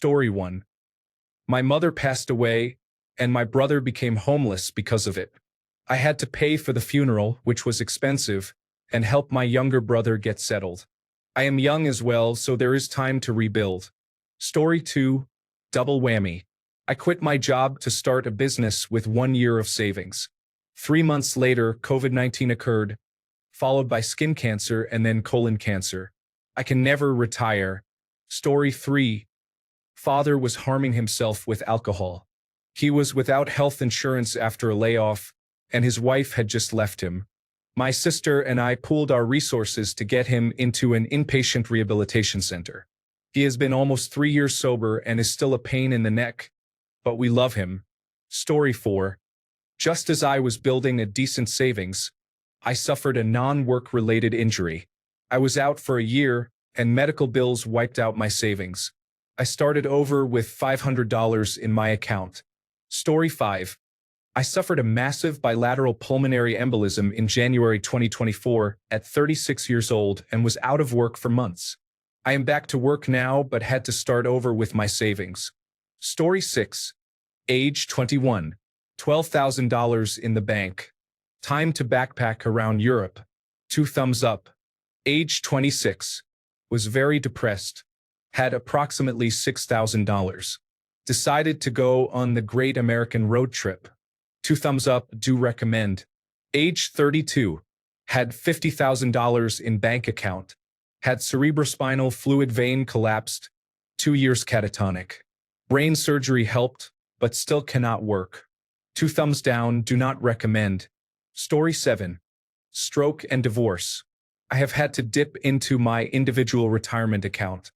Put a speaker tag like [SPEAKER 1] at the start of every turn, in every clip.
[SPEAKER 1] Story 1. My mother passed away, and my brother became homeless because of it. I had to pay for the funeral, which was expensive, and help my younger brother get settled. I am young as well, so there is time to rebuild. Story 2. Double whammy. I quit my job to start a business with 1 year of savings. 3 months later, COVID-19 occurred, followed by skin cancer and then colon cancer. I can never retire. Story 3. Father was harming himself with alcohol. He was without health insurance after a layoff, and his wife had just left him. My sister and I pooled our resources to get him into an inpatient rehabilitation center. He has been almost 3 years sober and is still a pain in the neck, but we love him. Story 4. Just as I was building a decent savings, I suffered a non-work-related injury. I was out for a year, and medical bills wiped out my savings. I started over with $500 in my account. Story 5. I suffered a massive bilateral pulmonary embolism in January 2024 at 36 years old and was out of work for months. I am back to work now but had to start over with my savings. Story 6. Age 21. $12,000 in the bank. Time to backpack around Europe. 2 thumbs up. Age 26. Was very depressed. Had approximately $6,000. Decided to go on the Great American Road Trip. 2 thumbs up, do recommend. Age 32. Had $50,000 in bank account. Had cerebrospinal fluid vein collapsed. 2 years catatonic. Brain surgery helped, but still cannot work. 2 thumbs down, do not recommend. Story 7. Stroke and divorce. I have had to dip into my individual retirement account.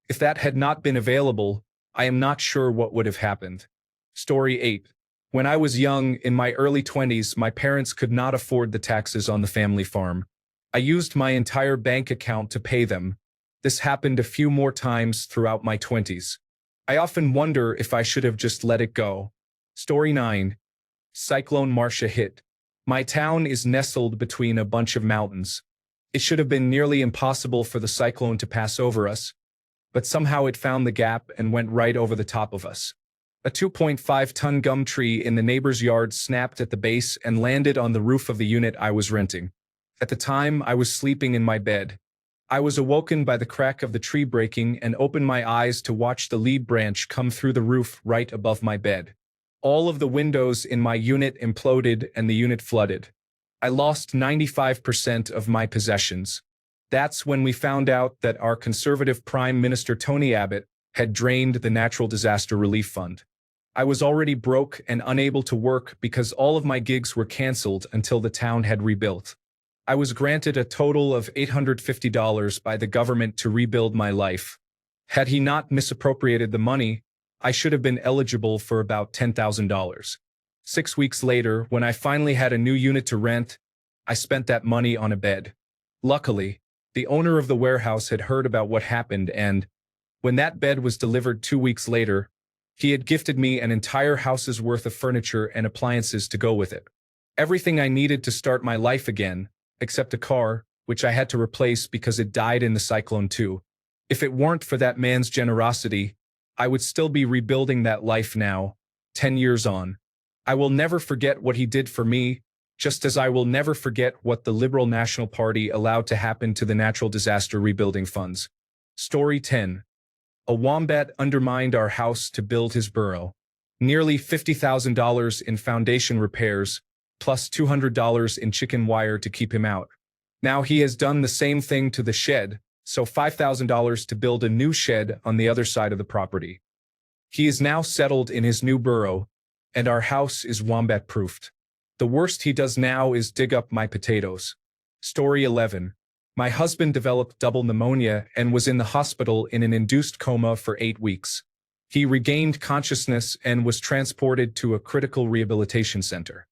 [SPEAKER 1] If that had not been available, I am not sure what would have happened. Story 8. When I was young, in my early 20s, my parents could not afford the taxes on the family farm. I used my entire bank account to pay them. This happened a few more times throughout my 20s. I often wonder if I should have just let it go. Story 9. Cyclone Marcia hit. My town is nestled between a bunch of mountains. It should have been nearly impossible for the cyclone to pass over us, but somehow it found the gap and went right over the top of us. A 2.5-ton gum tree in the neighbor's yard snapped at the base and landed on the roof of the unit I was renting. At the time, I was sleeping in my bed. I was awoken by the crack of the tree breaking and opened my eyes to watch the lead branch come through the roof right above my bed. All of the windows in my unit imploded and the unit flooded. I lost 95% of my possessions. That's when we found out that our conservative Prime Minister Tony Abbott had drained the Natural Disaster Relief Fund. I was already broke and unable to work because all of my gigs were canceled until the town had rebuilt. I was granted a total of $850 by the government to rebuild my life. Had he not misappropriated the money, I should have been eligible for about $10,000. 6 weeks later, when I finally had a new unit to rent, I spent that money on a bed. Luckily, the owner of the warehouse had heard about what happened and, when that bed was delivered 2 weeks later, he had gifted me an entire house's worth of furniture and appliances to go with it. Everything I needed to start my life again, except a car, which I had to replace because it died in the cyclone too. If it weren't for that man's generosity, I would still be rebuilding that life now, 10 years on. I will never forget what he did for me, just as I will never forget what the Liberal National Party allowed to happen to the natural disaster rebuilding funds. Story 10. A wombat undermined our house to build his burrow. Nearly $50,000 in foundation repairs, plus $200 in chicken wire to keep him out. Now he has done the same thing to the shed, so $5,000 to build a new shed on the other side of the property. He is now settled in his new burrow, and our house is wombat-proofed. The worst he does now is dig up my potatoes. Story 11. My husband developed double pneumonia and was in the hospital in an induced coma for 8 weeks. He regained consciousness and was transported to a critical rehabilitation center.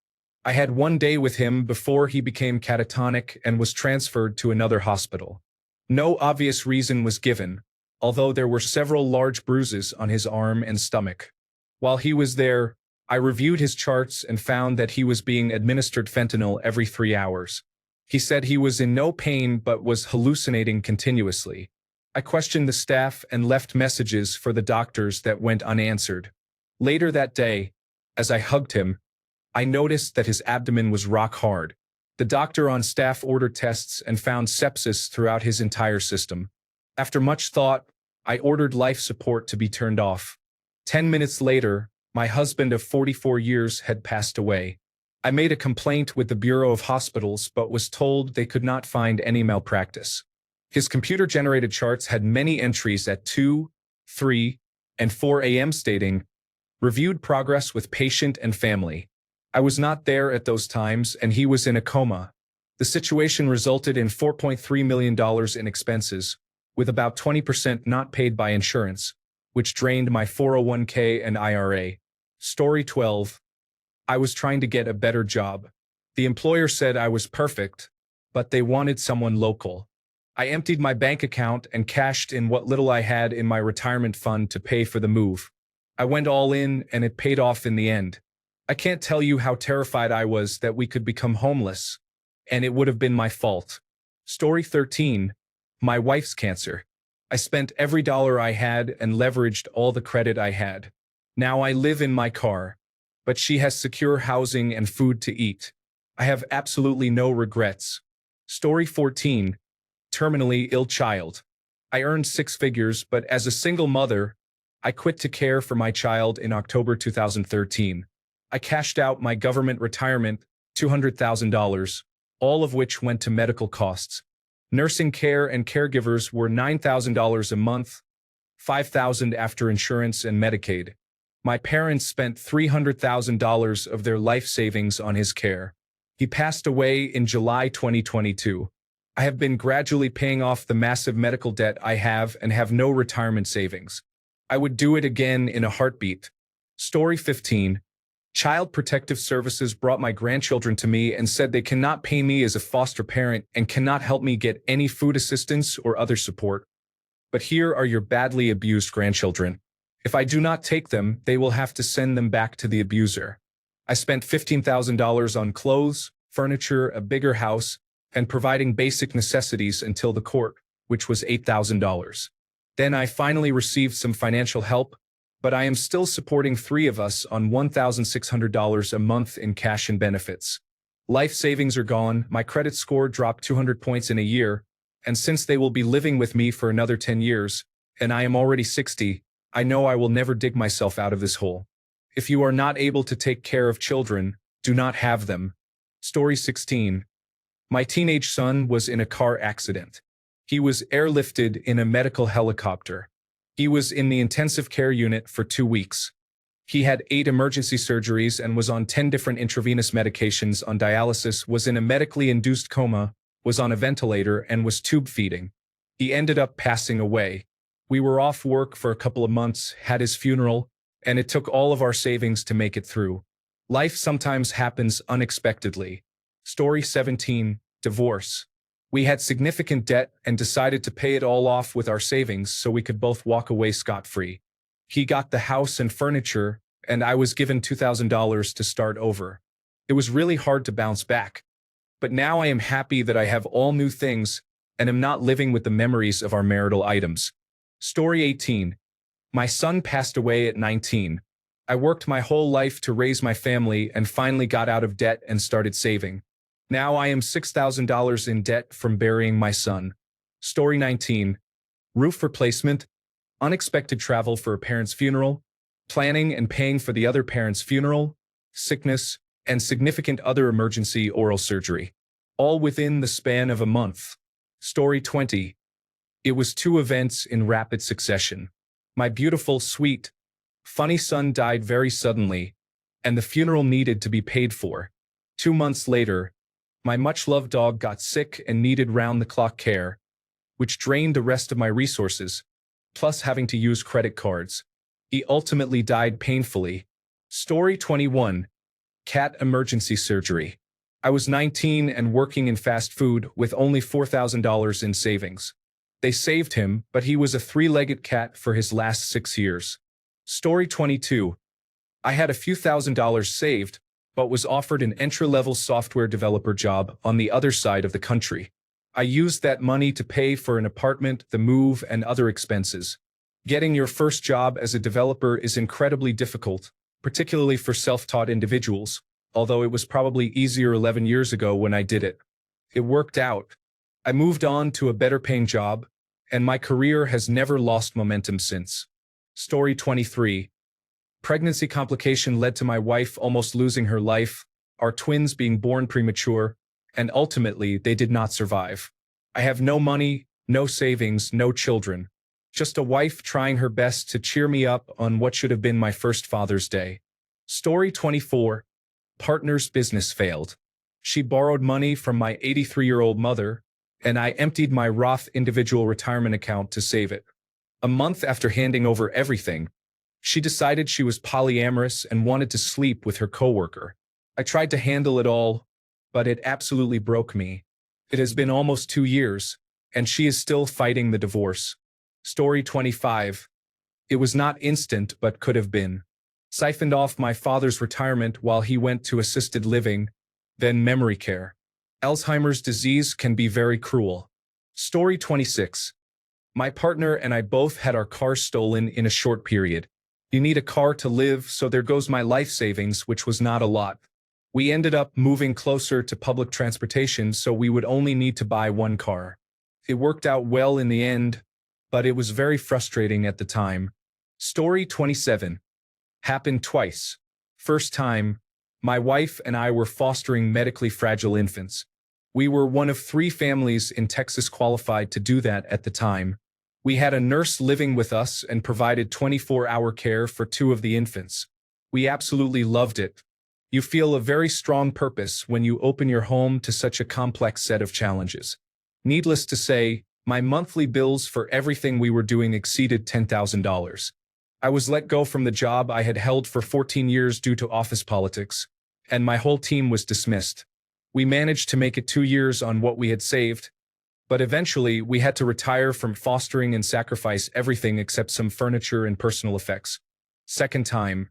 [SPEAKER 1] I had 1 day with him before he became catatonic and was transferred to another hospital. No obvious reason was given, although there were several large bruises on his arm and stomach. While he was there, I reviewed his charts and found that he was being administered fentanyl every 3 hours. He said he was in no pain but was hallucinating continuously. I questioned the staff and left messages for the doctors that went unanswered. Later that day, as I hugged him, I noticed that his abdomen was rock hard. The doctor on staff ordered tests and found sepsis throughout his entire system. After much thought, I ordered life support to be turned off. 10 minutes later, my husband of 44 years had passed away. I made a complaint with the Bureau of Hospitals but was told they could not find any malpractice. His computer-generated charts had many entries at 2, 3, and 4 a.m. stating, "Reviewed progress with patient and family." I was not there at those times and he was in a coma. The situation resulted in $4.3 million in expenses, with about 20% not paid by insurance, which drained my 401k and IRA. Story 12. I was trying to get a better job. The employer said I was perfect, but they wanted someone local. I emptied my bank account and cashed in what little I had in my retirement fund to pay for the move. I went all in and it paid off in the end. I can't tell you how terrified I was that we could become homeless, and it would have been my fault. Story 13. My wife's cancer. I spent every dollar I had and leveraged all the credit I had. Now I live in my car, but she has secure housing and food to eat. I have absolutely no regrets. Story 14. Terminally ill child. I earned 6 figures, but as a single mother, I quit to care for my child in October 2013. I cashed out my government retirement, $200,000, all of which went to medical costs. Nursing care and caregivers were $9,000 a month, $5,000 after insurance and Medicaid. My parents spent $300,000 of their life savings on his care. He passed away in July 2022. I have been gradually paying off the massive medical debt I have and have no retirement savings. I would do it again in a heartbeat. Story 15. Child Protective Services brought my grandchildren to me and said they cannot pay me as a foster parent and cannot help me get any food assistance or other support. But here are your badly abused grandchildren. If I do not take them, they will have to send them back to the abuser. I spent $15,000 on clothes, furniture, a bigger house, and providing basic necessities until the court, which was $8,000. Then I finally received some financial help, but I am still supporting 3 of us on $1,600 a month in cash and benefits. Life savings are gone, my credit score dropped 200 points in a year, and since they will be living with me for another 10 years, and I am already 60, I know I will never dig myself out of this hole. If you are not able to take care of children, do not have them. Story 16. My teenage son was in a car accident. He was airlifted in a medical helicopter. He was in the intensive care unit for 2 weeks. He had 8 emergency surgeries and was on 10 different intravenous medications, on dialysis, was in a medically induced coma, was on a ventilator, and was tube feeding. He ended up passing away. We were off work for a couple of months, had his funeral, and it took all of our savings to make it through. Life sometimes happens unexpectedly. Story 17. Divorce. We had significant debt and decided to pay it all off with our savings so we could both walk away scot-free. He got the house and furniture, and I was given $2,000 to start over. It was really hard to bounce back. But now I am happy that I have all new things and am not living with the memories of our marital items. Story 18. My son passed away at 19. I worked my whole life to raise my family and finally got out of debt and started saving. Now I am $6,000 in debt from burying my son. Story 19. Roof replacement, unexpected travel for a parent's funeral, planning and paying for the other parent's funeral, sickness, and significant other emergency oral surgery. All within the span of a month. Story 20. It was 2 events in rapid succession. My beautiful, sweet, funny son died very suddenly, and the funeral needed to be paid for. 2 months later, my much-loved dog got sick and needed round-the-clock care, which drained the rest of my resources, plus having to use credit cards. He ultimately died painfully. Story 21. Cat emergency surgery. I was 19 and working in fast food with only $4,000 in savings. They saved him, but he was a 3-legged cat for his last 6 years. Story 22. I had a few $1,000s saved, but was offered an entry-level software developer job on the other side of the country. I used that money to pay for an apartment, the move, and other expenses. Getting your first job as a developer is incredibly difficult, particularly for self-taught individuals, although it was probably easier 11 years ago when I did it. It worked out. I moved on to a better-paying job, and my career has never lost momentum since. Story 23. Pregnancy complication led to my wife almost losing her life, our twins being born premature, and ultimately they did not survive. I have no money, no savings, no children. Just a wife trying her best to cheer me up on what should have been my first Father's Day. Story 24. Partner's business failed. She borrowed money from my 83-year-old mother, and I emptied my Roth individual retirement account to save it. A month after handing over everything, she decided she was polyamorous and wanted to sleep with her coworker. I tried to handle it all, but it absolutely broke me. It has been almost 2 years, and she is still fighting the divorce. Story 25. It was not instant but could have been. Siphoned off my father's retirement while he went to assisted living, then memory care. Alzheimer's disease can be very cruel. Story 26. My partner and I both had our cars stolen in a short period. You need a car to live, so there goes my life savings, which was not a lot. We ended up moving closer to public transportation, so we would only need to buy one car. It worked out well in the end, but it was very frustrating at the time. Story 27. Happened twice. First time, my wife and I were fostering medically fragile infants. We were one of 3 families in Texas qualified to do that at the time. We had a nurse living with us and provided 24-hour care for 2 of the infants. We absolutely loved it. You feel a very strong purpose when you open your home to such a complex set of challenges. Needless to say, my monthly bills for everything we were doing exceeded $10,000. I was let go from the job I had held for 14 years due to office politics, and my whole team was dismissed. We managed to make it 2 years on what we had saved, but eventually we had to retire from fostering and sacrifice everything except some furniture and personal effects. Second time,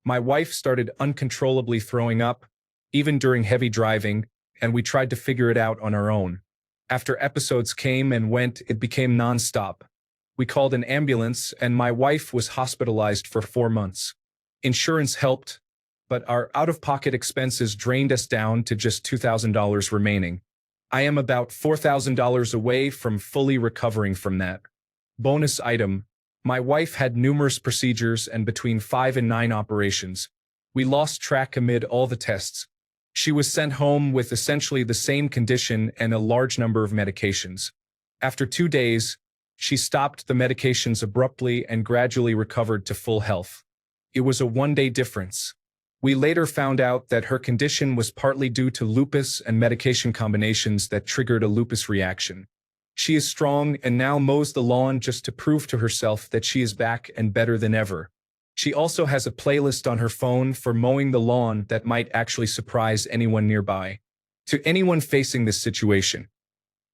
[SPEAKER 1] my wife started uncontrollably throwing up, even during heavy driving, and we tried to figure it out on our own. After episodes came and went, it became nonstop. We called an ambulance, and my wife was hospitalized for 4 months. Insurance helped, but our out-of-pocket expenses drained us down to just $2,000 remaining. I am about $4,000 away from fully recovering from that. Bonus item: my wife had numerous procedures and between 5 and 9 operations. We lost track amid all the tests. She was sent home with essentially the same condition and a large number of medications. After 2 days, she stopped the medications abruptly and gradually recovered to full health. It was a 1-day difference. We later found out that her condition was partly due to lupus and medication combinations that triggered a lupus reaction. She is strong and now mows the lawn just to prove to herself that she is back and better than ever. She also has a playlist on her phone for mowing the lawn that might actually surprise anyone nearby. To anyone facing this situation,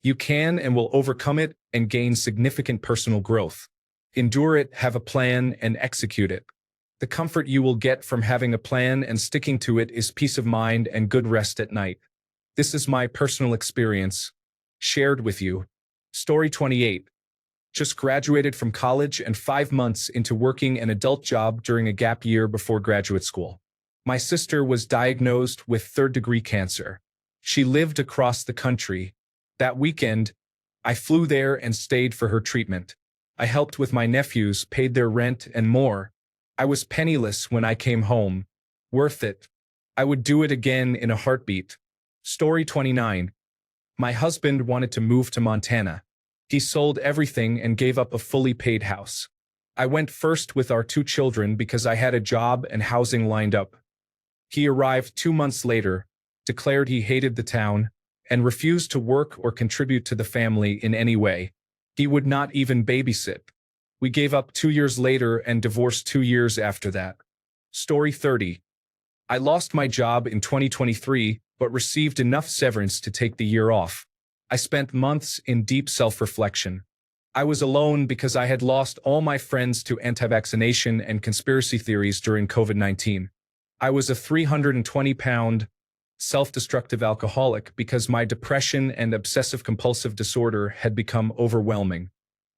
[SPEAKER 1] you can and will overcome it and gain significant personal growth. Endure it, have a plan, and execute it. The comfort you will get from having a plan and sticking to it is peace of mind and good rest at night. This is my personal experience, shared with you. Story 28. Just graduated from college and 5 months into working an adult job during a gap year before graduate school. My sister was diagnosed with 3rd-degree cancer. She lived across the country. That weekend, I flew there and stayed for her treatment. I helped with my nephews, paid their rent, and more. I was penniless when I came home. Worth it. I would do it again in a heartbeat. Story 29. My husband wanted to move to Montana. He sold everything and gave up a fully paid house. I went first with our 2 children because I had a job and housing lined up. He arrived 2 months later, declared he hated the town, and refused to work or contribute to the family in any way. He would not even babysit. We gave up 2 years later and divorced 2 years after that. Story 30. I lost my job in 2023, but received enough severance to take the year off. I spent months in deep self-reflection. I was alone because I had lost all my friends to anti-vaccination and conspiracy theories during COVID-19. I was a 320-pound, self-destructive alcoholic because my depression and obsessive-compulsive disorder had become overwhelming.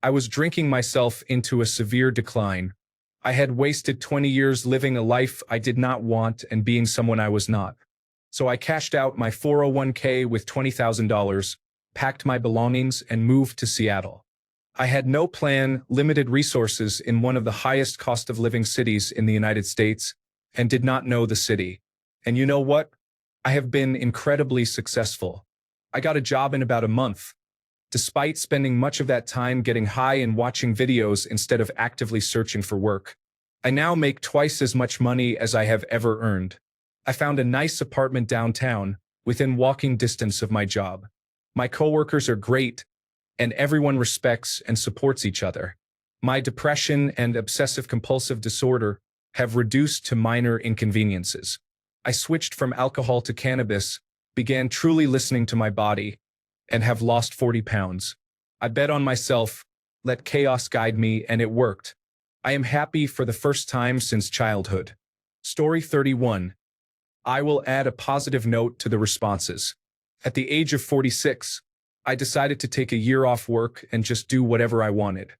[SPEAKER 1] I was drinking myself into a severe decline. I had wasted 20 years living a life I did not want and being someone I was not. So I cashed out my 401k with $20,000, packed my belongings, and moved to Seattle. I had no plan, limited resources in one of the highest cost of living cities in the United States, and did not know the city. And you know what? I have been incredibly successful. I got a job in about a month. Despite spending much of that time getting high and watching videos instead of actively searching for work, I now make twice as much money as I have ever earned. I found a nice apartment downtown, within walking distance of my job. My coworkers are great, and everyone respects and supports each other. My depression and obsessive-compulsive disorder have reduced to minor inconveniences. I switched from alcohol to cannabis, began truly listening to my body, and have lost 40 pounds. I bet on myself, let chaos guide me, and it worked. I am happy for the first time since childhood. Story 31. I will add a positive note to the responses. At the age of 46, I decided to take a year off work and just do whatever I wanted.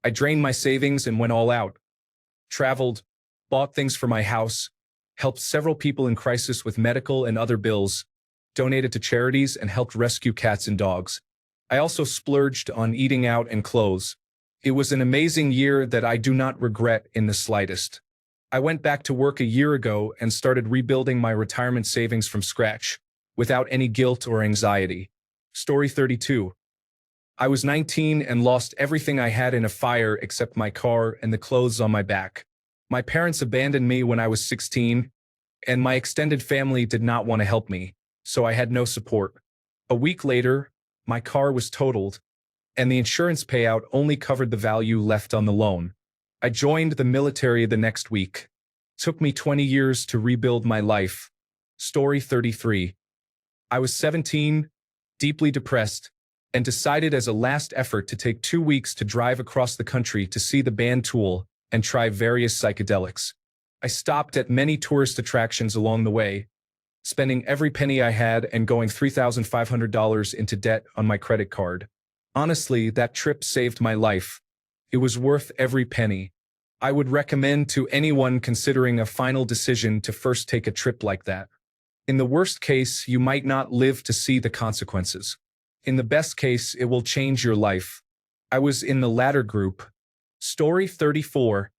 [SPEAKER 1] I drained my savings and went all out. Traveled, bought things for my house, helped several people in crisis with medical and other bills, donated to charities, and helped rescue cats and dogs. I also splurged on eating out and clothes. It was an amazing year that I do not regret in the slightest. I went back to work a year ago and started rebuilding my retirement savings from scratch, without any guilt or anxiety. Story 32. I was 19 and lost everything I had in a fire except my car and the clothes on my back. My parents abandoned me when I was 16, and my extended family did not want to help me, so I had no support. A week later, my car was totaled, and the insurance payout only covered the value left on the loan. I joined the military the next week. It took me 20 years to rebuild my life. Story 33. I was 17, deeply depressed, and decided as a last effort to take 2 weeks to drive across the country to see the band Tool and try various psychedelics. I stopped at many tourist attractions along the way, spending every penny I had and going $3,500 into debt on my credit card. Honestly, that trip saved my life. It was worth every penny. I would recommend to anyone considering a final decision to first take a trip like that. In the worst case, you might not live to see the consequences. In the best case, it will change your life. I was in the latter group. Story 34.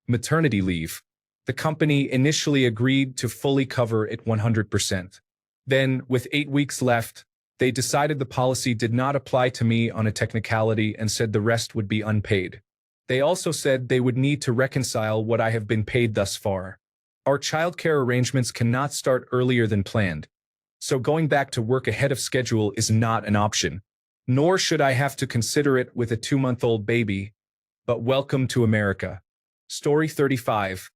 [SPEAKER 1] Maternity leave. The company initially agreed to fully cover it 100%. Then, with 8 weeks left, they decided the policy did not apply to me on a technicality and said the rest would be unpaid. They also said they would need to reconcile what I have been paid thus far. Our childcare arrangements cannot start earlier than planned, so going back to work ahead of schedule is not an option. Nor should I have to consider it with a 2-month-old baby. But welcome to America. Story 35.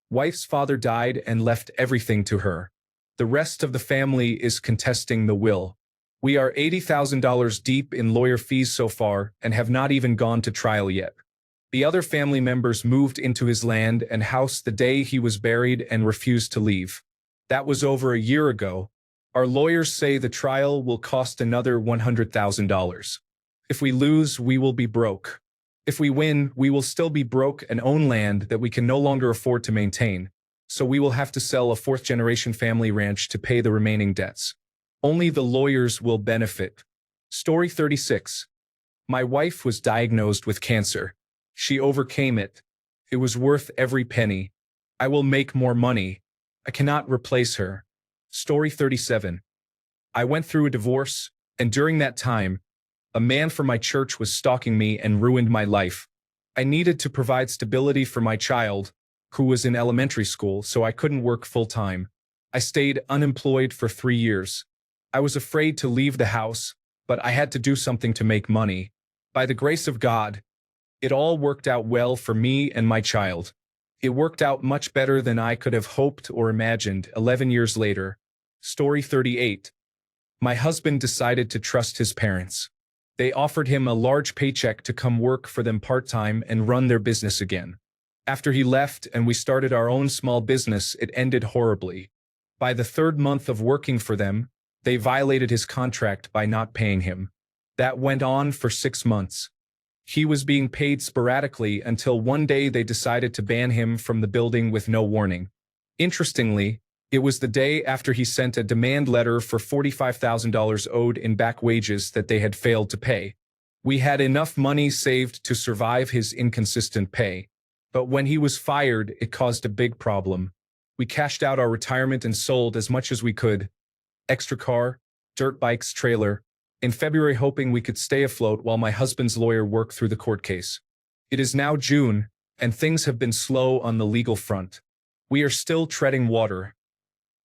[SPEAKER 1] Wife's father died and left everything to her. The rest of the family is contesting the will. We are $80,000 deep in lawyer fees so far and have not even gone to trial yet. The other family members moved into his land and house the day he was buried and refused to leave. That was over a year ago. Our lawyers say the trial will cost another $100,000. If we lose, we will be broke. If we win, we will still be broke and own land that we can no longer afford to maintain, so we will have to sell a 4th-generation family ranch to pay the remaining debts. Only the lawyers will benefit. Story 36. My wife was diagnosed with cancer. She overcame it. It was worth every penny. I will make more money. I cannot replace her. Story 37. I went through a divorce, and during that time, a man from my church was stalking me and ruined my life. I needed to provide stability for my child, who was in elementary school, so I couldn't work full-time. I stayed unemployed for 3 years. I was afraid to leave the house, but I had to do something to make money. By the grace of God, it all worked out well for me and my child. It worked out much better than I could have hoped or imagined 11 years later. Story 38. My husband decided to trust his parents. They offered him a large paycheck to come work for them part-time and run their business again. After he left and we started our own small business, it ended horribly. By the third month of working for them, they violated his contract by not paying him. That went on for 6 months. He was being paid sporadically until one day they decided to ban him from the building with no warning. Interestingly, it was the day after he sent a demand letter for $45,000 owed in back wages that they had failed to pay. We had enough money saved to survive his inconsistent pay. But when he was fired, it caused a big problem. We cashed out our retirement and sold as much as we could. Extra car, dirt bikes, trailer. In February, hoping we could stay afloat while my husband's lawyer worked through the court case. It is now June, and things have been slow on the legal front. We are still treading water.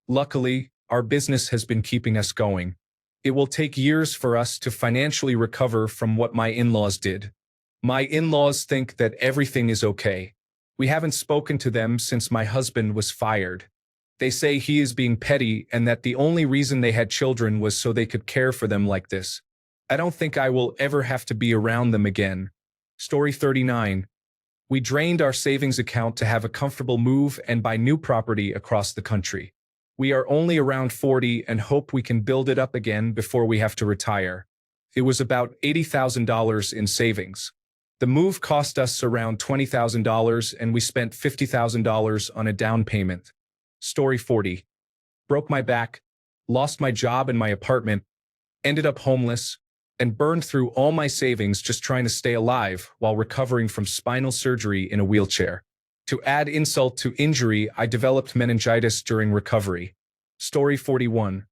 [SPEAKER 1] Luckily, our business has been keeping us going. It will take years for us to financially recover from what my in-laws did. My in-laws think that everything is okay. We haven't spoken to them since my husband was fired. They say he is being petty and that the only reason they had children was so they could care for them like this. I don't think I will ever have to be around them again. Story 39. We drained our savings account to have a comfortable move and buy new property across the country. We are only around 40 and hope we can build it up again before we have to retire. It was about $80,000 in savings. The move cost us around $20,000 and we spent $50,000 on a down payment. Story 40. Broke my back, lost my job and my apartment, ended up homeless, and burned through all my savings just trying to stay alive while recovering from spinal surgery in a wheelchair. To add insult to injury, I developed meningitis during recovery. Story 41.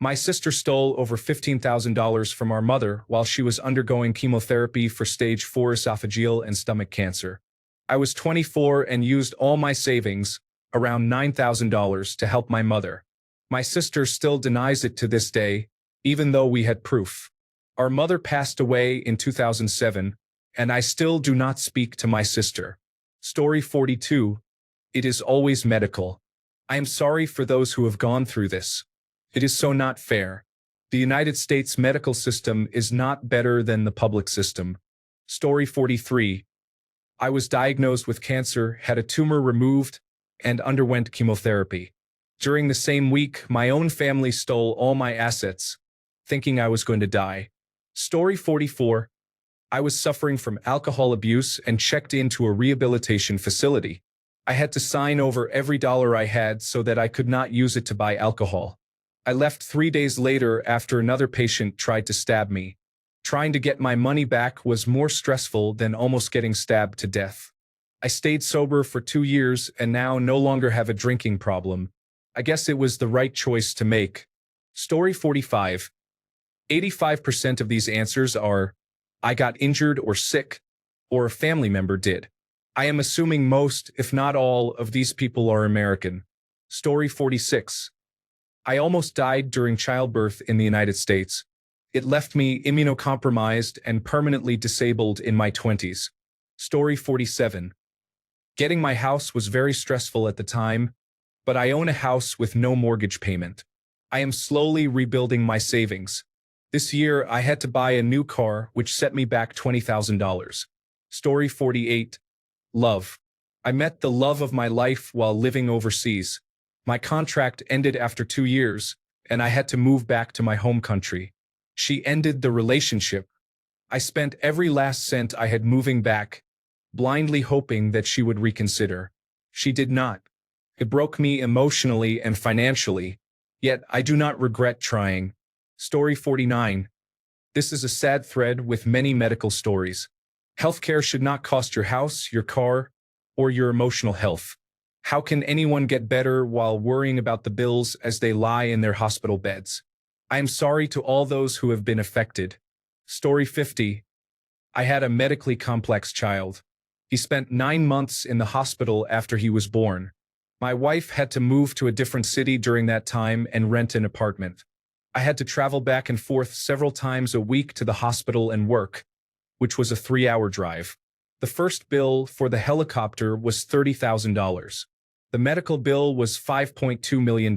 [SPEAKER 1] My sister stole over $15,000 from our mother while she was undergoing chemotherapy for stage 4 esophageal and stomach cancer. I was 24 and used all my savings, around $9,000, to help my mother. My sister still denies it to this day, even though we had proof. Our mother passed away in 2007, and I still do not speak to my sister. Story 42. It is always medical. I am sorry for those who have gone through this. It is so not fair. The United States medical system is not better than the public system. Story 43. I was diagnosed with cancer, had a tumor removed, and underwent chemotherapy. During the same week, my own family stole all my assets, thinking I was going to die. Story 44. I was suffering from alcohol abuse and checked into a rehabilitation facility. I had to sign over every dollar I had so that I could not use it to buy alcohol. I left 3 days later after another patient tried to stab me. Trying to get my money back was more stressful than almost getting stabbed to death. I stayed sober for 2 years and now no longer have a drinking problem. I guess it was the right choice to make. Story 45. 85% of these answers are, I got injured or sick, or a family member did. I am assuming most, if not all, of these people are American. Story 46. I almost died during childbirth in the United States. It left me immunocompromised and permanently disabled in my 20s. Story 47. Getting my house was very stressful at the time, but I own a house with no mortgage payment. I am slowly rebuilding my savings. This year, I had to buy a new car, which set me back $20,000. Story 48. Love. I met the love of my life while living overseas. My contract ended after 2 years, and I had to move back to my home country. She ended the relationship. I spent every last cent I had moving back, blindly hoping that she would reconsider. She did not. It broke me emotionally and financially, yet I do not regret trying. Story 49. This is a sad thread with many medical stories. Healthcare should not cost your house, your car, or your emotional health. How can anyone get better while worrying about the bills as they lie in their hospital beds? I am sorry to all those who have been affected. Story 50. I had a medically complex child. He spent 9 months in the hospital after he was born. My wife had to move to a different city during that time and rent an apartment. I had to travel back and forth several times a week to the hospital and work, which was a 3-hour drive. The first bill for the helicopter was $30,000. The medical bill was $5.2 million.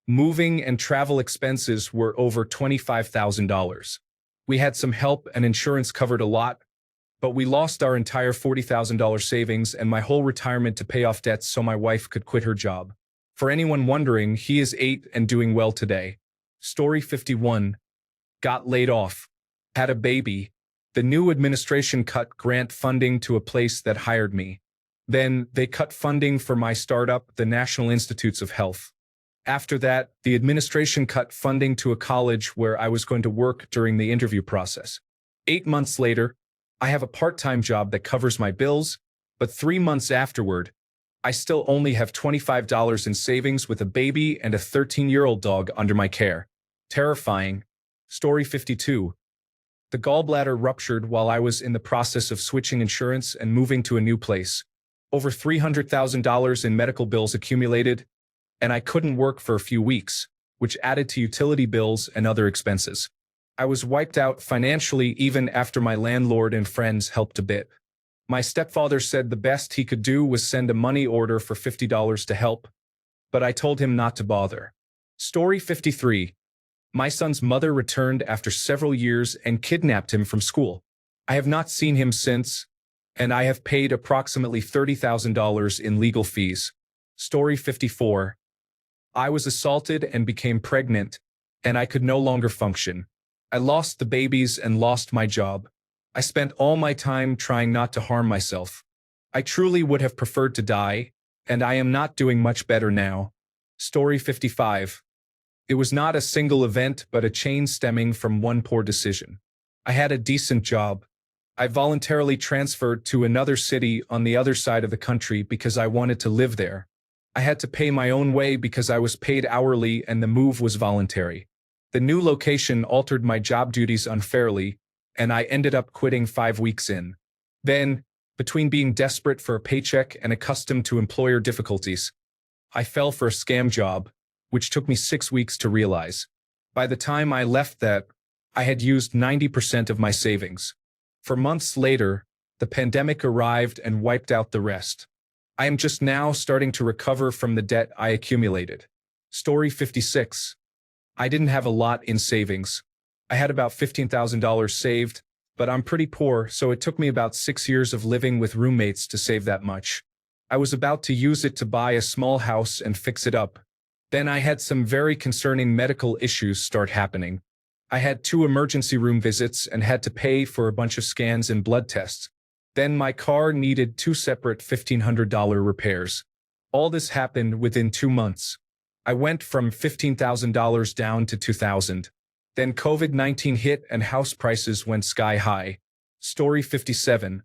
[SPEAKER 1] Moving and travel expenses were over $25,000. We had some help and insurance covered a lot, but we lost our entire $40,000 savings and my whole retirement to pay off debts so my wife could quit her job. For anyone wondering, he is 8 and doing well today. Story 51. Got laid off. Had a baby. The new administration cut grant funding to a place that hired me. Then they cut funding for my startup, the National Institutes of Health. After that, the administration cut funding to a college where I was going to work during the interview process. 8 months later, I have a part-time job that covers my bills, but 3 months afterward, I still only have $25 in savings with a baby and a 13-year-old dog under my care. Terrifying. Story 52. The gallbladder ruptured while I was in the process of switching insurance and moving to a new place. Over $300,000 in medical bills accumulated, and I couldn't work for a few weeks, which added to utility bills and other expenses. I was wiped out financially even after my landlord and friends helped a bit. My stepfather said the best he could do was send a money order for $50 to help, but I told him not to bother. Story 53. My son's mother returned after several years and kidnapped him from school. I have not seen him since, and I have paid approximately $30,000 in legal fees. Story 54. I was assaulted and became pregnant, and I could no longer function. I lost the babies and lost my job. I spent all my time trying not to harm myself. I truly would have preferred to die, and I am not doing much better now. Story 55. It was not a single event but a chain stemming from one poor decision. I had a decent job. I voluntarily transferred to another city on the other side of the country because I wanted to live there. I had to pay my own way because I was paid hourly and the move was voluntary. The new location altered my job duties unfairly, and I ended up quitting 5 weeks in. Then, between being desperate for a paycheck and accustomed to employer difficulties, I fell for a scam job, which took me 6 weeks to realize. By the time I left that, I had used 90% of my savings. For months later, the pandemic arrived and wiped out the rest. I am just now starting to recover from the debt I accumulated. Story 56. I didn't have a lot in savings. I had about $15,000 saved, but I'm pretty poor, so it took me about 6 years of living with roommates to save that much. I was about to use it to buy a small house and fix it up. Then I had some very concerning medical issues start happening. I had 2 emergency room visits and had to pay for a bunch of scans and blood tests. Then my car needed 2 separate $1,500 repairs. All this happened within 2 months. I went from $15,000 down to $2,000. Then COVID-19 hit and house prices went sky high. Story 57.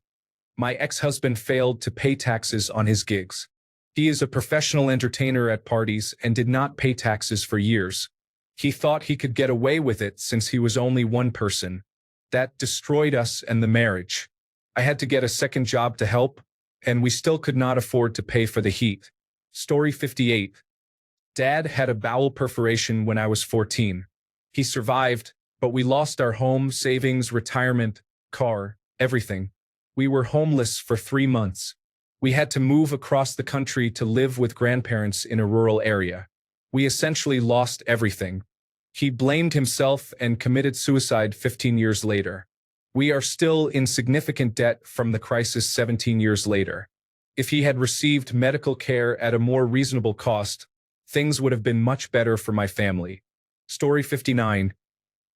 [SPEAKER 1] My ex-husband failed to pay taxes on his gigs. He is a professional entertainer at parties and did not pay taxes for years. He thought he could get away with it since he was only one person. That destroyed us and the marriage. I had to get a second job to help, and we still could not afford to pay for the heat. Story 58. Dad had a bowel perforation when I was 14. He survived, but we lost our home, savings, retirement, car, everything. We were homeless for 3 months. We had to move across the country to live with grandparents in a rural area. We essentially lost everything. He blamed himself and committed suicide 15 years later. We are still in significant debt from the crisis 17 years later. If he had received medical care at a more reasonable cost, things would have been much better for my family. Story 59.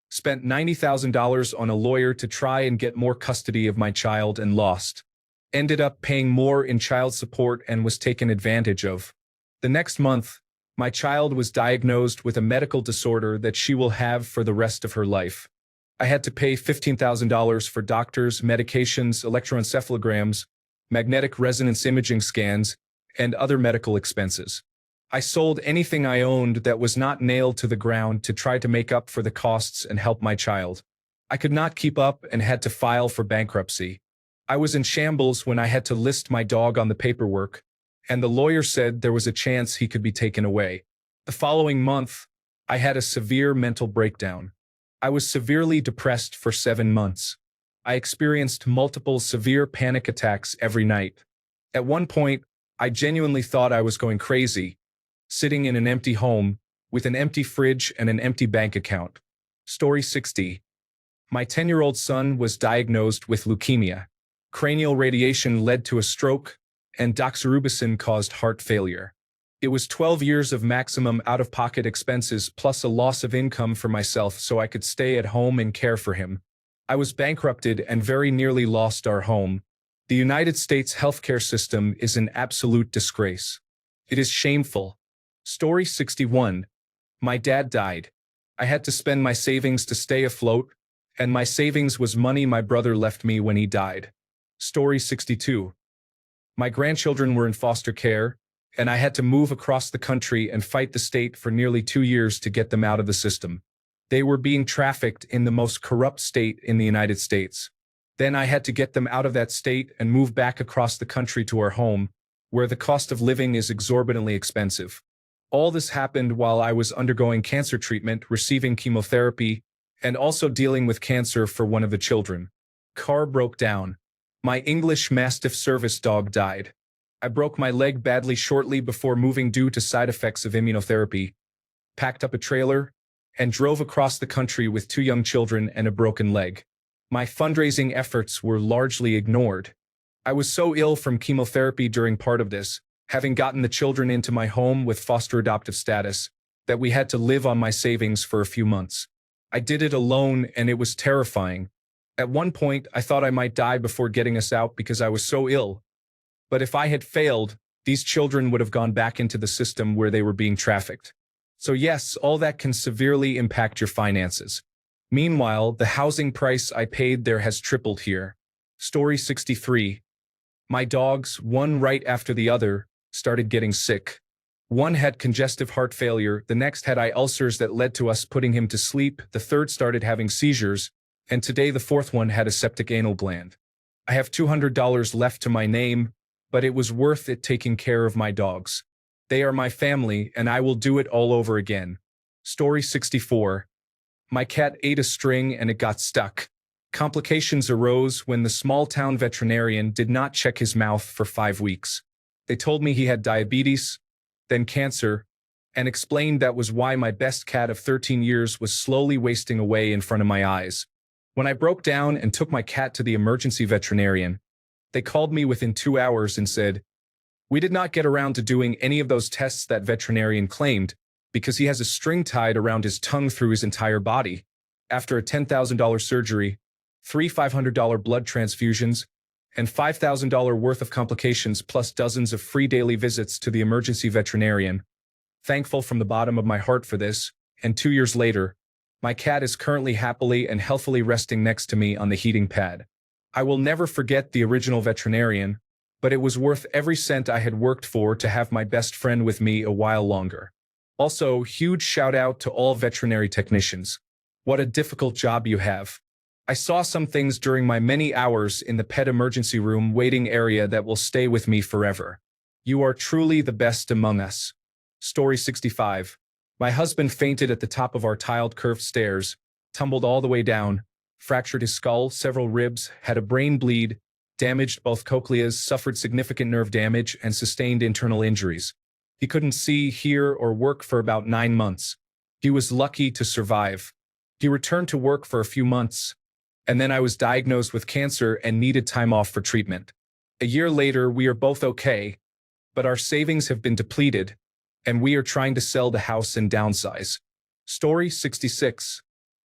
[SPEAKER 1] Spent $90,000 on a lawyer to try and get more custody of my child and lost. Ended up paying more in child support and was taken advantage of. The next month, my child was diagnosed with a medical disorder that she will have for the rest of her life. I had to pay $15,000 for doctors, medications, electroencephalograms, magnetic resonance imaging scans, and other medical expenses. I sold anything I owned that was not nailed to the ground to try to make up for the costs and help my child. I could not keep up and had to file for bankruptcy. I was in shambles when I had to list my dog on the paperwork, and the lawyer said there was a chance he could be taken away. The following month, I had a severe mental breakdown. I was severely depressed for 7 months. I experienced multiple severe panic attacks every night. At one point, I genuinely thought I was going crazy, sitting in an empty home, with an empty fridge and an empty bank account. Story 60. My 10-year-old son was diagnosed with leukemia. Cranial radiation led to a stroke, and doxorubicin caused heart failure. It was 12 years of maximum out-of-pocket expenses plus a loss of income for myself so I could stay at home and care for him. I was bankrupted and very nearly lost our home. The United States healthcare system is an absolute disgrace. It is shameful. Story 61. My dad died. I had to spend my savings to stay afloat, and my savings was money my brother left me when he died. Story 62. My grandchildren were in foster care, and I had to move across the country and fight the state for nearly 2 years to get them out of the system. They were being trafficked in the most corrupt state in the United States. Then I had to get them out of that state and move back across the country to our home, where the cost of living is exorbitantly expensive. All this happened while I was undergoing cancer treatment, receiving chemotherapy, and also dealing with cancer for one of the children. Car broke down. My English Mastiff service dog died. I broke my leg badly shortly before moving due to side effects of immunotherapy, packed up a trailer, and drove across the country with 2 young children and a broken leg. My fundraising efforts were largely ignored. I was so ill from chemotherapy during part of this, having gotten the children into my home with foster adoptive status, that we had to live on my savings for a few months. I did it alone and it was terrifying. At one point, I thought I might die before getting us out because I was so ill. But if I had failed, these children would have gone back into the system where they were being trafficked. So yes, all that can severely impact your finances. Meanwhile, the housing price I paid there has tripled here. Story 63. My dogs, one right after the other, started getting sick. One had congestive heart failure, the next had eye ulcers that led to us putting him to sleep, the third started having seizures, and today the fourth one had a septic anal gland. I have $200 left to my name, but it was worth it taking care of my dogs. They are my family, and I will do it all over again. Story 64. My cat ate a string and it got stuck. Complications arose when the small-town veterinarian did not check his mouth for 5 weeks. They told me he had diabetes, then cancer, and explained that was why my best cat of 13 years was slowly wasting away in front of my eyes. When I broke down and took my cat to the emergency veterinarian, they called me within 2 hours and said, "We did not get around to doing any of those tests that veterinarian claimed because he has a string tied around his tongue through his entire body. After a $10,000 surgery, 3 $500 blood transfusions, and $5,000 worth of complications plus dozens of free daily visits to the emergency veterinarian. Thankful from the bottom of my heart for this, and 2 years later, my cat is currently happily and healthily resting next to me on the heating pad. I will never forget the original veterinarian, but it was worth every cent I had worked for to have my best friend with me a while longer. Also, huge shout out to all veterinary technicians. What a difficult job you have. I saw some things during my many hours in the pet emergency room waiting area that will stay with me forever. You are truly the best among us. Story 65. My husband fainted at the top of our tiled curved stairs, tumbled all the way down, fractured his skull, several ribs, had a brain bleed, damaged both cochleas, suffered significant nerve damage, and sustained internal injuries. He couldn't see, hear, or work for about 9 months. He was lucky to survive. He returned to work for a few months, and then I was diagnosed with cancer and needed time off for treatment. A year later, we are both okay, but our savings have been depleted, and we are trying to sell the house and downsize. Story 66.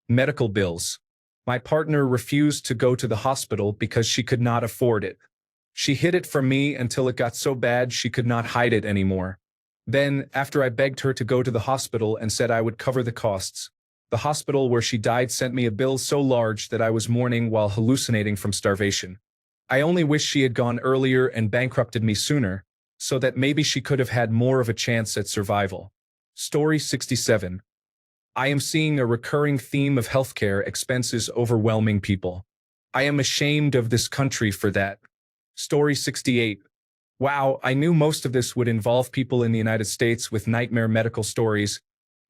[SPEAKER 1] Medical bills. My partner refused to go to the hospital because she could not afford it. She hid it from me until it got so bad she could not hide it anymore. Then, after I begged her to go to the hospital and said I would cover the costs, the hospital where she died sent me a bill so large that I was mourning while hallucinating from starvation. I only wish she had gone earlier and bankrupted me sooner, so that maybe she could have had more of a chance at survival. Story 67. I am seeing a recurring theme of healthcare expenses overwhelming people. I am ashamed of this country for that. Story 68. Wow, I knew most of this would involve people in the United States with nightmare medical stories,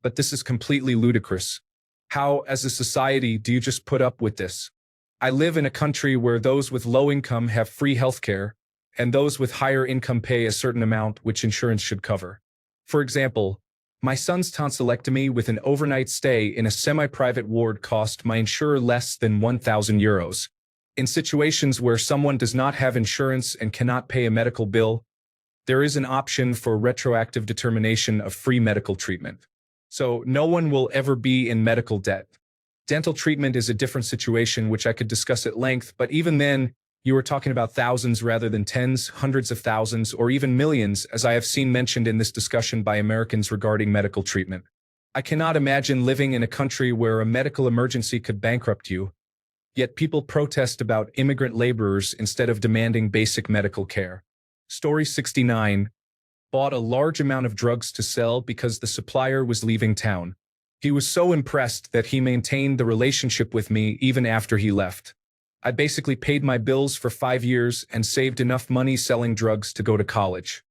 [SPEAKER 1] but this is completely ludicrous. How, as a society, do you just put up with this? I live in a country where those with low income have free healthcare, and those with higher income pay a certain amount which insurance should cover. For example, my son's tonsillectomy with an overnight stay in a semi-private ward cost my insurer less than €1,000. In situations where someone does not have insurance and cannot pay a medical bill, there is an option for retroactive determination of free medical treatment. So no one will ever be in medical debt. Dental treatment is a different situation, which I could discuss at length, but even then, you are talking about thousands rather than tens, hundreds of thousands, or even millions, as I have seen mentioned in this discussion by Americans regarding medical treatment. I cannot imagine living in a country where a medical emergency could bankrupt you, yet people protest about immigrant laborers instead of demanding basic medical care. Story 69. Bought a large amount of drugs to sell because the supplier was leaving town. He was so impressed that he maintained the relationship with me even after he left. I basically paid my bills for 5 years and saved enough money selling drugs to go to college.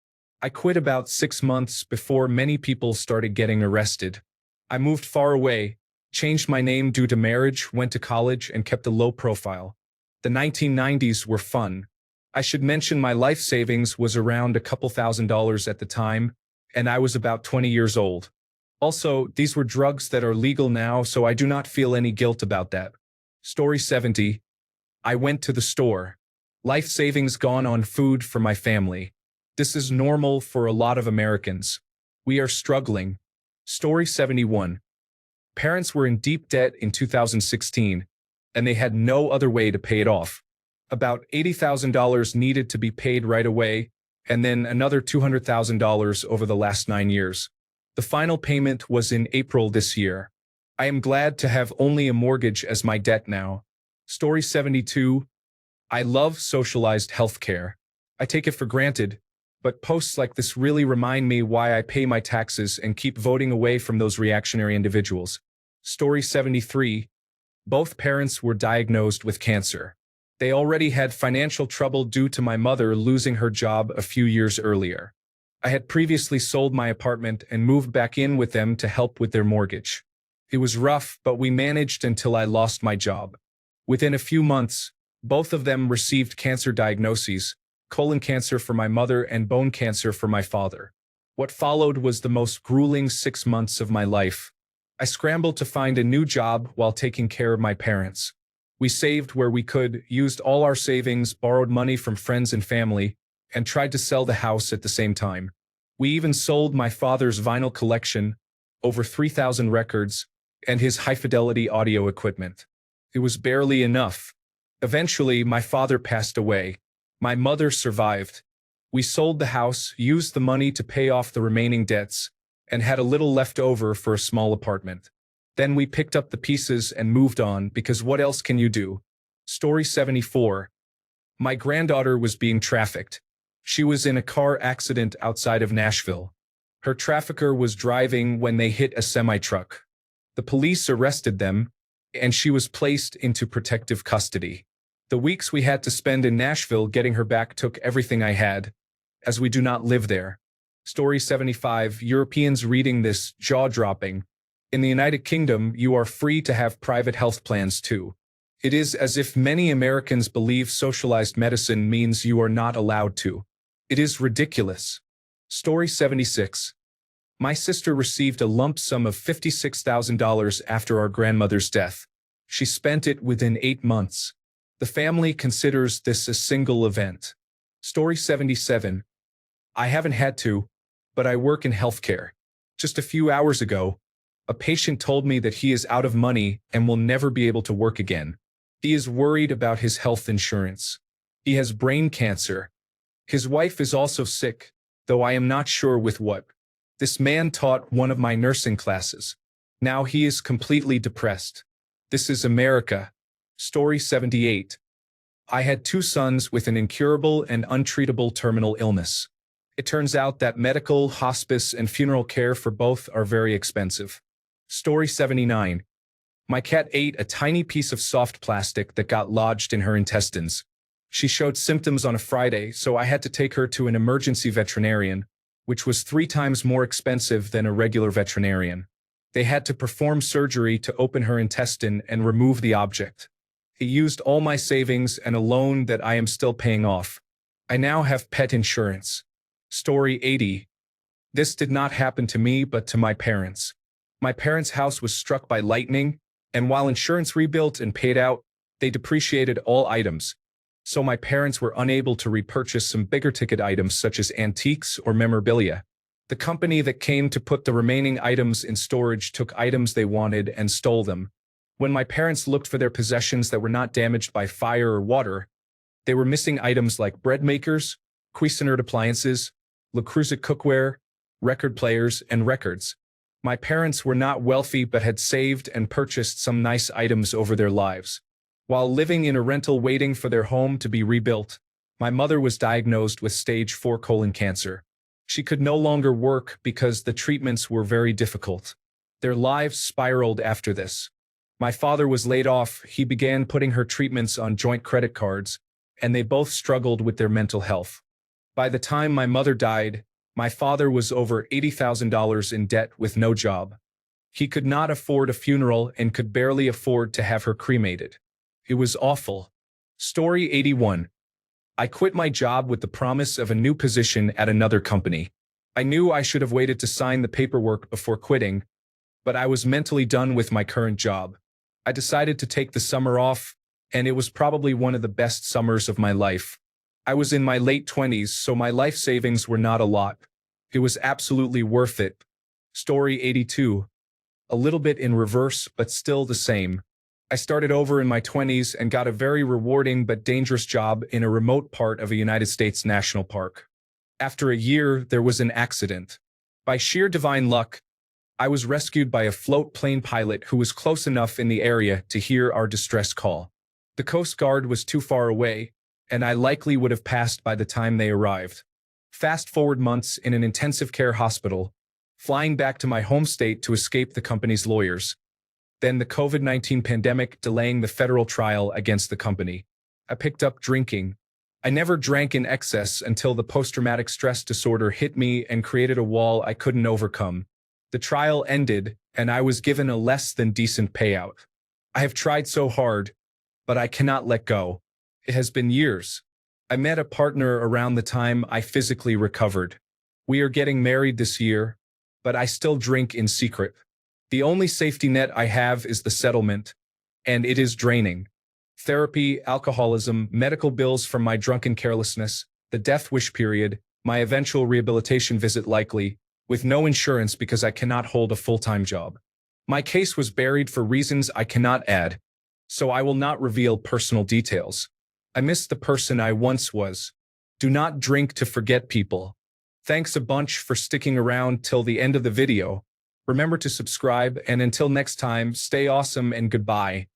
[SPEAKER 1] I quit about 6 months before many people started getting arrested. I moved far away, changed my name due to marriage, went to college, and kept a low profile. The 1990s were fun. I should mention my life savings was around a couple $1,000s at the time, and I was about 20 years old. Also, these were drugs that are legal now, so I do not feel any guilt about that. Story 70. I went to the store. Life savings gone on food for my family. This is normal for a lot of Americans. We are struggling. Story 71. Parents were in deep debt in 2016, and they had no other way to pay it off. About $80,000 needed to be paid right away, and then another $200,000 over the last 9 years. The final payment was in April this year. I am glad to have only a mortgage as my debt now. Story 72. I love socialized healthcare. I take it for granted, but posts like this really remind me why I pay my taxes and keep voting away from those reactionary individuals. Story 73. Both parents were diagnosed with cancer. They already had financial trouble due to my mother losing her job a few years earlier. I had previously sold my apartment and moved back in with them to help with their mortgage. It was rough, but we managed until I lost my job. Within a few months, both of them received cancer diagnoses, colon cancer for my mother and bone cancer for my father. What followed was the most grueling 6 months of my life. I scrambled to find a new job while taking care of my parents. We saved where we could, used all our savings, borrowed money from friends and family, and tried to sell the house at the same time. We even sold my father's vinyl collection, over 3,000 records, and his high-fidelity audio equipment. It was barely enough. Eventually, my father passed away. My mother survived. We sold the house, used the money to pay off the remaining debts, and had a little left over for a small apartment. Then we picked up the pieces and moved on, because what else can you do? Story 74. My granddaughter was being trafficked. She was in a car accident outside of Nashville. Her trafficker was driving when they hit a semi-truck. The police arrested them, and she was placed into protective custody. The weeks we had to spend in Nashville getting her back took everything I had, as we do not live there. Story 75. Europeans reading this, jaw-dropping. In the United Kingdom, you are free to have private health plans too. It is as if many Americans believe socialized medicine means you are not allowed to. It is ridiculous. Story 76. My sister received a lump sum of $56,000 after our grandmother's death. She spent it within 8 months. The family considers this a single event. Story 77. I haven't had to, but I work in healthcare. Just a few hours ago, a patient told me that he is out of money and will never be able to work again. He is worried about his health insurance. He has brain cancer. His wife is also sick, though I am not sure with what. This man taught one of my nursing classes. Now he is completely depressed. This is America. Story 78. I had 2 sons with an incurable and untreatable terminal illness. It turns out that medical, hospice, and funeral care for both are very expensive. Story 79. My cat ate a tiny piece of soft plastic that got lodged in her intestines. She showed symptoms on a Friday, so I had to take her to an emergency veterinarian, which was 3 times more expensive than a regular veterinarian. They had to perform surgery to open her intestine and remove the object. He used all my savings and a loan that I am still paying off. I now have pet insurance. Story 80. This did not happen to me but to my parents. My parents' house was struck by lightning, and while insurance rebuilt and paid out, they depreciated all items. so my parents were unable to repurchase some bigger ticket items such as antiques or memorabilia. The company that came to put the remaining items in storage took items they wanted and stole them. When my parents looked for their possessions that were not damaged by fire or water, they were missing items like bread makers, Cuisinart appliances, Le Creuset cookware, record players, and records. My parents were not wealthy but had saved and purchased some nice items over their lives. While living in a rental waiting for their home to be rebuilt, my mother was diagnosed with stage 4 colon cancer. She could no longer work because the treatments were very difficult. Their lives spiraled after this. My father was laid off. He began putting her treatments on joint credit cards, and they both struggled with their mental health. By the time my mother died, my father was over $80,000 in debt with no job. He could not afford a funeral and could barely afford to have her cremated. It was awful. Story 81. I quit my job with the promise of a new position at another company. I knew I should have waited to sign the paperwork before quitting, but I was mentally done with my current job. I decided to take the summer off, and it was probably one of the best summers of my life. I was in my late 20s, so my life savings were not a lot. It was absolutely worth it. Story 82. A little bit in reverse, but still the same. I started over in my 20s and got a very rewarding but dangerous job in a remote part of a United States national park. After a year, there was an accident. By sheer divine luck, I was rescued by a float plane pilot who was close enough in the area to hear our distress call. The Coast Guard was too far away, and I likely would have passed by the time they arrived. Fast forward months in an intensive care hospital, flying back to my home state to escape the company's lawyers. Then the COVID-19 pandemic delaying the federal trial against the company. I picked up drinking. I never drank in excess until the post-traumatic stress disorder hit me and created a wall I couldn't overcome. The trial ended, and I was given a less than decent payout. I have tried so hard, but I cannot let go. It has been years. I met a partner around the time I physically recovered. We are getting married this year, but I still drink in secret. The only safety net I have is the settlement, and it is draining. Therapy, alcoholism, medical bills from my drunken carelessness, the death wish period, my eventual rehabilitation visit likely, with no insurance because I cannot hold a full-time job. My case was buried for reasons I cannot add, so I will not reveal personal details. I miss the person I once was. Do not drink to forget people. Thanks a bunch for sticking around till the end of the video. Remember to subscribe, and until next time, stay awesome and goodbye.